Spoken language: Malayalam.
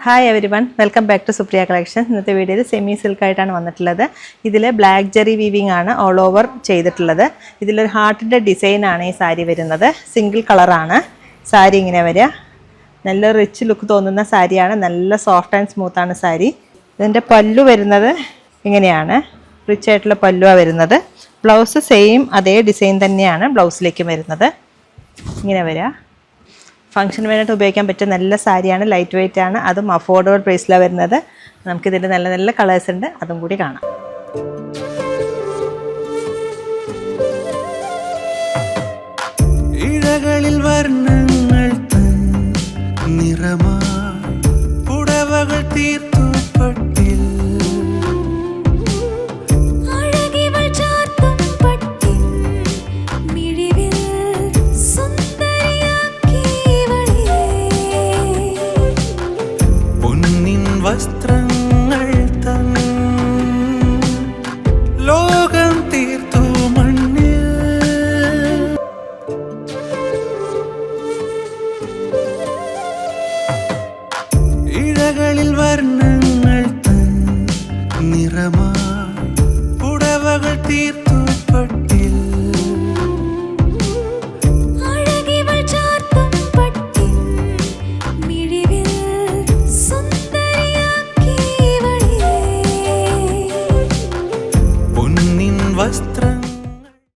Hi everyone, welcome back to Supriya collection. ഇന്നത്തെ വീഡിയോയിൽ സെമി സിൽക്കായിട്ടാണ് വന്നിട്ടുള്ളത്. ഇതിൽ ബ്ലാക്ക് ജെറി വീവിങ് ആണ് ഓൾ ഓവർ ചെയ്തിട്ടുള്ളത്. ഇതിലൊരു ഹാർട്ടിൻ്റെ ഡിസൈനാണ് ഈ സാരി വരുന്നത്. സിംഗിൾ കളറാണ് സാരി ഇങ്ങനെ വരിക. നല്ല റിച്ച് ലുക്ക് തോന്നുന്ന സാരിയാണ്. നല്ല സോഫ്റ്റ് ആൻഡ് സ്മൂത്താണ് സാരി. ഇതിൻ്റെ പല്ലു വരുന്നത് ഇങ്ങനെയാണ്. റിച്ച് ആയിട്ടുള്ള പല്ലുവാണ് വരുന്നത്. ബ്ലൗസ് സെയിം അതേ ഡിസൈൻ തന്നെയാണ് ബ്ലൗസിലേക്കും വരുന്നത്. ഇങ്ങനെ വരിക. ഫംഗ്ഷന് വേണ്ടിയിട്ട് ഉപയോഗിക്കാൻ പറ്റിയ നല്ല സാരിയാണ്. ലൈറ്റ് വെയ്റ്റ് ആണ്. അതും അഫോർഡബിൾ പ്രൈസിലാണ് വരുന്നത്. നമുക്കിതിൻ്റെ നല്ല നല്ല കളേഴ്സ് ഉണ്ട്, അതും കൂടി കാണാം. ഇഴകളിൽ വർണ്ണങ്ങൾ നിറമാ പുടവകൾ തീർത്തു പട്ടിൽ വസ്ത്രങ്ങൾ തൻ ലോകം തീർത്തു മണ്ണിൽ. ഇഴകളിൽ വർണ്ണങ്ങൾ തൻ നിറമാ പുടവകൾ തീർത്തു